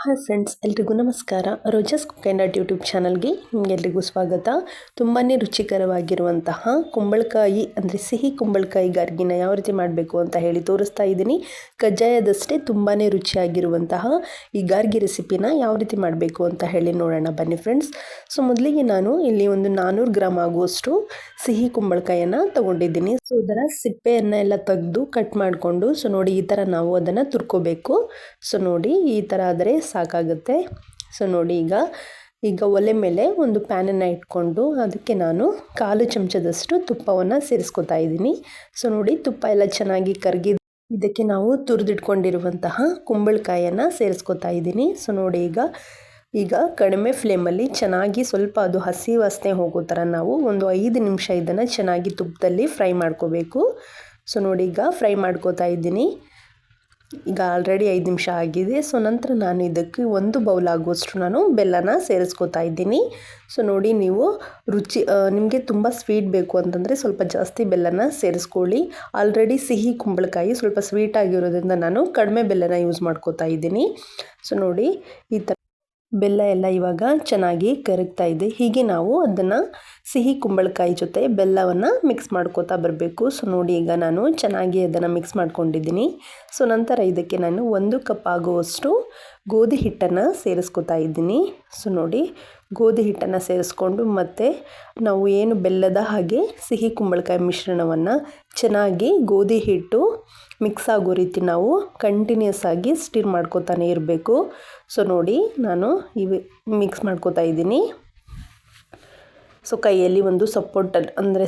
Hi friends, ಎಲ್ರಿಗೂ ನಮಸ್ಕಾರ. Roses cook and art YouTube ಚಾನಲ್ಗೆ ನಿಮಗೆಲ್ರಿಗೂ ಸ್ವಾಗತ. ತುಂಬಾ ರುಚಿಕರವಾಗಿರುವಂತಹ ಕುಂಬಳಕಾಯಿ ಅಂದರೆ ಸಿಹಿ ಕುಂಬಳಕಾಯಿ ಗಾರ್ಗಿನ ಯಾವ ರೀತಿ ಮಾಡಬೇಕು ಅಂತ ಹೇಳಿ ತೋರಿಸ್ತಾ ಇದ್ದೀನಿ. ಕಜ್ಜಾಯದಷ್ಟೇ ತುಂಬಾ ರುಚಿಯಾಗಿರುವಂತಹ ಈ ಗಾರ್ಗಿ ರೆಸಿಪಿನ ಯಾವ ರೀತಿ ಮಾಡಬೇಕು ಅಂತ ಹೇಳಿ ನೋಡೋಣ ಬನ್ನಿ ಫ್ರೆಂಡ್ಸ್. ಸೊ ಮೊದಲಿಗೆ ನಾನು ಇಲ್ಲಿ ಒಂದು 400 ಗ್ರಾಮ್ ಆಗುವಷ್ಟು ಸಿಹಿ ಕುಂಬಳಕಾಯನ್ನು ತಗೊಂಡಿದ್ದೀನಿ. ಸೊ ಅದರ ಸಿಪ್ಪೆಯನ್ನು ಎಲ್ಲ ತೆಗೆದು ಕಟ್ ಮಾಡಿಕೊಂಡು ಸೊ ನೋಡಿ ಈ ಥರ ನಾವು ಅದನ್ನು ತುರ್ಕೋಬೇಕು. ಸೊ ನೋಡಿ ಈ ಥರ ಆದರೆ ಸಾಕಾಗುತ್ತೆ. ಸೊ ನೋಡಿ ಈಗ ಒಲೆ ಮೇಲೆ ಒಂದು ಪ್ಯಾನನ್ನು ಇಟ್ಕೊಂಡು ಅದಕ್ಕೆ ನಾನು 1/4 ಚಮಚದಷ್ಟು ತುಪ್ಪವನ್ನು ಸೇರಿಸ್ಕೊತಾ ಇದ್ದೀನಿ. ಸೊ ನೋಡಿ ತುಪ್ಪ ಎಲ್ಲ ಚೆನ್ನಾಗಿ ಕರಗಿ ಇದಕ್ಕೆ ನಾವು ತುರಿದಿಟ್ಕೊಂಡಿರುವಂತಹ ಕುಂಬಳಕಾಯನ್ನು ಸೇರಿಸ್ಕೊತಾ ಇದ್ದೀನಿ. ಸೊ ನೋಡಿ ಈಗ ಕಡಿಮೆ ಫ್ಲೇಮಲ್ಲಿ ಚೆನ್ನಾಗಿ ಸ್ವಲ್ಪ ಅದು ಹಸಿ ವಾಸನೆ ಹೋಗೋ ಥರ ನಾವು ಒಂದು 5 ನಿಮಿಷ ಇದನ್ನು ಚೆನ್ನಾಗಿ ತುಪ್ಪದಲ್ಲಿ ಫ್ರೈ ಮಾಡ್ಕೋಬೇಕು. ಸೊ ನೋಡಿ ಈಗ ಫ್ರೈ ಮಾಡ್ಕೋತಾ ಇದ್ದೀನಿ. ಈಗ ಆಲ್ರೆಡಿ 5 ನಿಮಿಷ ಆಗಿದೆ. ಸೊ ನಂತರ ನಾನು ಇದಕ್ಕೆ 1 ಬೌಲ್ ಆಗುವಷ್ಟು ನಾನು ಬೆಲ್ಲನ ಸೇರಿಸ್ಕೊತಾ ಇದ್ದೀನಿ. ಸೊ ನೋಡಿ ನೀವು ನಿಮಗೆ ತುಂಬ ಸ್ವೀಟ್ ಬೇಕು ಅಂತಂದರೆ ಸ್ವಲ್ಪ ಜಾಸ್ತಿ ಬೆಲ್ಲನ ಸೇರಿಸ್ಕೊಳ್ಳಿ. ಆಲ್ರೆಡಿ ಸಿಹಿ ಕುಂಬಳಕಾಯಿ ಸ್ವಲ್ಪ ಸ್ವೀಟ್ ಆಗಿರೋದ್ರಿಂದ ನಾನು ಕಡಿಮೆ ಬೆಲ್ಲನ ಯೂಸ್ ಮಾಡ್ಕೋತಾ ಇದ್ದೀನಿ. ಸೊ ನೋಡಿ ಈ ಥರ ಬೆಲ್ಲ ಎಲ್ಲ ಇವಾಗ ಚೆನ್ನಾಗಿ ಕರಗ್ತಾ ಇದೆ. ಹೀಗೆ ನಾವು ಅದನ್ನು ಸಿಹಿ ಕುಂಬಳಕಾಯಿ ಜೊತೆ ಬೆಲ್ಲವನ್ನು ಮಿಕ್ಸ್ ಮಾಡ್ಕೋತಾ ಬರಬೇಕು. ಸೊ ನೋಡಿ ಈಗ ನಾನು ಚೆನ್ನಾಗಿ ಅದನ್ನು ಮಿಕ್ಸ್ ಮಾಡ್ಕೊಂಡಿದ್ದೀನಿ. ಸೊ ನಂತರ ಇದಕ್ಕೆ ನಾನು 1 ಕಪ್ ಆಗುವಷ್ಟು ಗೋಧಿ ಹಿಟ್ಟನ್ನು ಸೇರಿಸ್ಕೊತಾ ಇದ್ದೀನಿ. ಸೊ ನೋಡಿ ಗೋಧಿ ಹಿಟ್ಟನ್ನು ಸೇರಿಸ್ಕೊಂಡು ಮತ್ತು ನಾವು ಏನು ಬೆಲ್ಲದ ಹಾಗೆ ಸಿಹಿ ಕುಂಬಳಕಾಯಿ ಮಿಶ್ರಣವನ್ನು ಚೆನ್ನಾಗಿ ಗೋಧಿ ಹಿಟ್ಟು ಮಿಕ್ಸ್ ಆಗೋ ರೀತಿ ನಾವು ಕಂಟಿನ್ಯೂಸ್ ಆಗಿ ಸ್ಟಿರ್ ಮಾಡ್ಕೋತಾನೆ ಇರಬೇಕು. ಸೊ ನೋಡಿ ನಾನು ಮಿಕ್ಸ್ ಮಾಡ್ಕೋತಾ ಇದ್ದೀನಿ. ಸೊ ಕೈಯಲ್ಲಿ ಒಂದು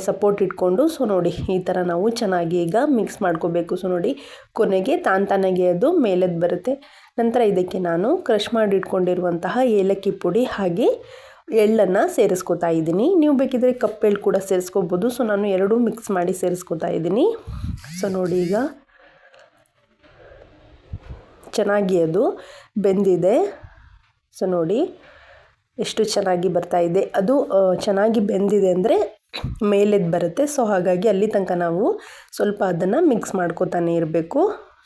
ಸಪೋರ್ಟ್ ಇಟ್ಕೊಂಡು ಸೊ ನೋಡಿ ಈ ಥರ ನಾವು ಚೆನ್ನಾಗಿ ಈಗ ಮಿಕ್ಸ್ ಮಾಡ್ಕೋಬೇಕು. ಸೊ ನೋಡಿ ಕೊನೆಗೆ ತಾನಾಗೆ ಅದು ಮೇಲೆದ್ದು ಬರುತ್ತೆ. ನಂತರ ಇದಕ್ಕೆ ನಾನು ಕ್ರಷ್ ಮಾಡಿ ಇಟ್ಕೊಂಡಿರುವಂತಹ ಏಲಕ್ಕಿ ಪುಡಿ ಹಾಗೆ ಎಳ್ಳನ್ನು ಸೇರಿಸ್ಕೊತಾ ಇದ್ದೀನಿ. ನೀವು ಬೇಕಿದ್ರೆ ಕಪ್ಪೆಳ್ಳು ಕೂಡ ಸೇರಿಸ್ಕೋಬೋದು. ಸೊ ನಾನು ಎರಡೂ ಮಿಕ್ಸ್ ಮಾಡಿ ಸೇರಿಸ್ಕೊತಾ ಇದ್ದೀನಿ. ಸೊ ನೋಡಿ ಈಗ ಚೆನ್ನಾಗಿ ಅದು ಬೆಂದಿದೆ. ಸೊ ನೋಡಿ ಎಷ್ಟು ಚೆನ್ನಾಗಿ ಬರ್ತಾ ಇದೆ. ಅದು ಚೆನ್ನಾಗಿ ಬೆಂದಿದೆ ಅಂದರೆ ಮೇಲೆದ್ದು ಬರುತ್ತೆ. ಸೊ ಹಾಗಾಗಿ ಅಲ್ಲಿ ತನಕ ನಾವು ಸ್ವಲ್ಪ ಅದನ್ನು ಮಿಕ್ಸ್ ಮಾಡ್ಕೋತಾನೆ ಇರಬೇಕು.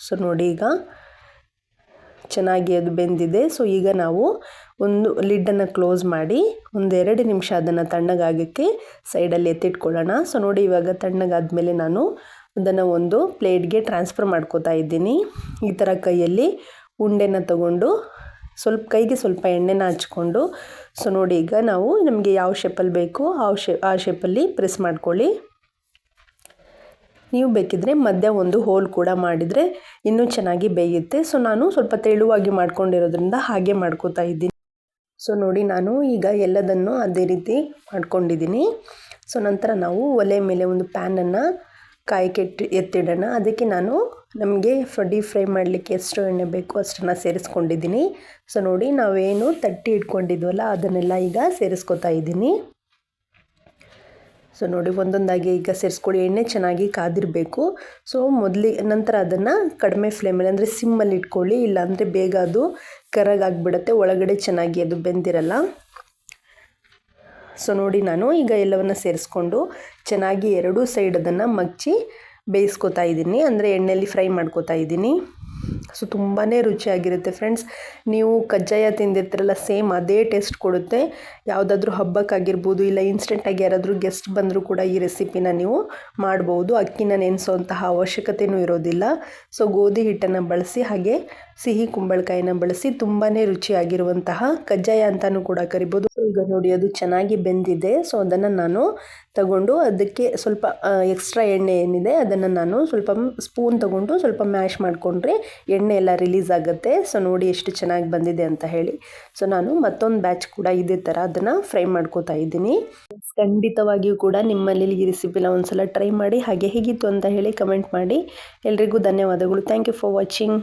ಸೊ ನೋಡಿ ಈಗ ಚೆನ್ನಾಗಿ ಅದು ಬೆಂದಿದೆ. ಸೊ ಈಗ ನಾವು ಒಂದು ಲಿಡ್ಡನ್ನು ಕ್ಲೋಸ್ ಮಾಡಿ 1-2 ನಿಮಿಷ ಅದನ್ನು ತಣ್ಣಗಾಗೋಕ್ಕೆ ಸೈಡಲ್ಲಿ ಎತ್ತಿಟ್ಕೊಳ್ಳೋಣ. ಸೊ ನೋಡಿ ಇವಾಗ ತಣ್ಣಗಾದ್ಮೇಲೆ ನಾನು ಅದನ್ನು ಒಂದು ಪ್ಲೇಟ್ಗೆ ಟ್ರಾನ್ಸ್ಫರ್ ಮಾಡ್ಕೋತಾ ಇದ್ದೀನಿ. ಈ ಥರ ಕೈಯಲ್ಲಿ ಉಂಡೆನ ತಗೊಂಡು ಕೈಗೆ ಸ್ವಲ್ಪ ಎಣ್ಣೆನ ಹಚ್ಕೊಂಡು ಸೊ ನೋಡಿ ಈಗ ನಾವು ನಮಗೆ ಯಾವ ಶೇಪಲ್ಲಿ ಬೇಕು ಆ ಶೇಪಲ್ಲಿ ಪ್ರೆಸ್ ಮಾಡ್ಕೊಳ್ಳಿ. ನೀವು ಬೇಕಿದ್ರೆ ಮಧ್ಯ ಒಂದು ಹೋಲ್ ಕೂಡ ಮಾಡಿದರೆ ಇನ್ನೂ ಚೆನ್ನಾಗಿ ಬೇಯುತ್ತೆ. ಸೊ ನಾನು ಸ್ವಲ್ಪ ತೆಳುವಾಗಿ ಮಾಡ್ಕೊಂಡಿರೋದ್ರಿಂದ ಹಾಗೆ ಮಾಡ್ಕೋತಾ ಇದ್ದೀನಿ. ಸೊ ನೋಡಿ ನಾನು ಈಗ ಎಲ್ಲದನ್ನು ಅದೇ ರೀತಿ ಮಾಡ್ಕೊಂಡಿದ್ದೀನಿ. ಸೊ ನಂತರ ನಾವು ಒಲೆ ಮೇಲೆ ಒಂದು ಪ್ಯಾನನ್ನು ಕಾಯಕ್ಕೆ ಎತ್ತಿಡೋಣ. ಅದಕ್ಕೆ ನಾನು ನಮಗೆ ಡೀಪ್ ಫ್ರೈ ಮಾಡಲಿಕ್ಕೆ ಎಷ್ಟು ಎಣ್ಣೆ ಬೇಕು ಅಷ್ಟನ್ನು ಸೇರಿಸ್ಕೊಂಡಿದ್ದೀನಿ. ಸೊ ನೋಡಿ ನಾವೇನು ತಟ್ಟಿ ಇಟ್ಕೊಂಡಿದ್ವಲ್ಲ ಅದನ್ನೆಲ್ಲ ಈಗ ಸೇರಿಸ್ಕೊತಾ ಇದ್ದೀನಿ. ಸೊ ನೋಡಿ ಒಂದೊಂದಾಗಿ ಈಗ ಸೇರಿಸ್ಕೊಳ್ಳಿ. ಎಣ್ಣೆ ಚೆನ್ನಾಗಿ ಕಾದಿರಬೇಕು. ಸೊ ನಂತರ ಅದನ್ನು ಕಡಿಮೆ ಫ್ಲೇಮಲ್ಲಿ ಅಂದರೆ ಸಿಮ್ಮಲ್ಲಿ ಇಟ್ಕೊಳ್ಳಿ. ಇಲ್ಲಾಂದರೆ ಬೇಗ ಅದು ಕರಗಾಗಿಬಿಡುತ್ತೆ, ಒಳಗಡೆ ಚೆನ್ನಾಗಿ ಅದು ಬೆಂದಿರಲ್ಲ. ಸೊ ನೋಡಿ ನಾನು ಈಗ ಎಲ್ಲವನ್ನು ಸೇರಿಸ್ಕೊಂಡು ಚೆನ್ನಾಗಿ 2 ಸೈಡ್ ಅದನ್ನು ಮಗ್ಚಿ ಬೇಯಿಸ್ಕೊತಾ ಇದ್ದೀನಿ, ಅಂದರೆ ಎಣ್ಣೆಯಲ್ಲಿ ಫ್ರೈ ಮಾಡ್ಕೋತಾ ಇದ್ದೀನಿ. ಸೊ ತುಂಬಾ ರುಚಿಯಾಗಿರುತ್ತೆ ಫ್ರೆಂಡ್ಸ್. ನೀವು ಕಜ್ಜಾಯ ತಿಂದಿರ್ತೀರಲ್ಲ ಸೇಮ್ ಅದೇ ಟೇಸ್ಟ್ ಕೊಡುತ್ತೆ. ಯಾವುದಾದ್ರೂ ಹಬ್ಬಕ್ಕಾಗಿರ್ಬೋದು ಇಲ್ಲ ಇನ್ಸ್ಟೆಂಟಾಗಿ ಯಾರಾದರೂ ಗೆಸ್ಟ್ ಬಂದರೂ ಕೂಡ ಈ ರೆಸಿಪಿನ ನೀವು ಮಾಡ್ಬೋದು. ಅಕ್ಕಿನ ನೆನೆಸೋಂತಹ ಅವಶ್ಯಕತೆಯೂ ಇರೋದಿಲ್ಲ. ಸೊ ಗೋಧಿ ಹಿಟ್ಟನ್ನು ಬಳಸಿ ಹಾಗೆ ಸಿಹಿ ಕುಂಬಳಕಾಯಿನ ಬಳಸಿ ತುಂಬಾ ರುಚಿಯಾಗಿರುವಂತಹ ಕಜ್ಜಾಯ ಅಂತಲೂ ಕೂಡ ಕರಿಬೋದು. ಈಗ ನೋಡಿ ಅದು ಚೆನ್ನಾಗಿ ಬೆಂದಿದೆ. ಸೊ ಅದನ್ನು ನಾನು ತಗೊಂಡು ಅದಕ್ಕೆ ಸ್ವಲ್ಪ ಎಕ್ಸ್ಟ್ರಾ ಎಣ್ಣೆ ಏನಿದೆ ಅದನ್ನು ನಾನು ಸ್ವಲ್ಪ ಸ್ಪೂನ್ ತಗೊಂಡು ಸ್ವಲ್ಪ ಮ್ಯಾಶ್ ಮಾಡಿಕೊಂಡ್ರೆ ಎಣ್ಣೆ ಎಲ್ಲ ರಿಲೀಸ್ ಆಗುತ್ತೆ. ಸೊ ನೋಡಿ ಎಷ್ಟು ಚೆನ್ನಾಗಿ ಬಂದಿದೆ ಅಂತ ಹೇಳಿ. ಸೊ ನಾನು ಮತ್ತೊಂದು ಬ್ಯಾಚ್ ಕೂಡ ಇದೇ ಥರ ಅದನ್ನು ಫ್ರೈ ಮಾಡ್ಕೋತಾ ಇದ್ದೀನಿ. ಖಂಡಿತವಾಗಿಯೂ ಕೂಡ ನಿಮ್ಮಲ್ಲಿ ಈ ರೆಸಿಪಿನ ಒಂದ್ಸಲ ಟ್ರೈ ಮಾಡಿ ಹಾಗೆ ಹೇಗಿತ್ತು ಅಂತ ಹೇಳಿ ಕಮೆಂಟ್ ಮಾಡಿ. ಎಲ್ರಿಗೂ ಧನ್ಯವಾದಗಳು. Thank you for watching.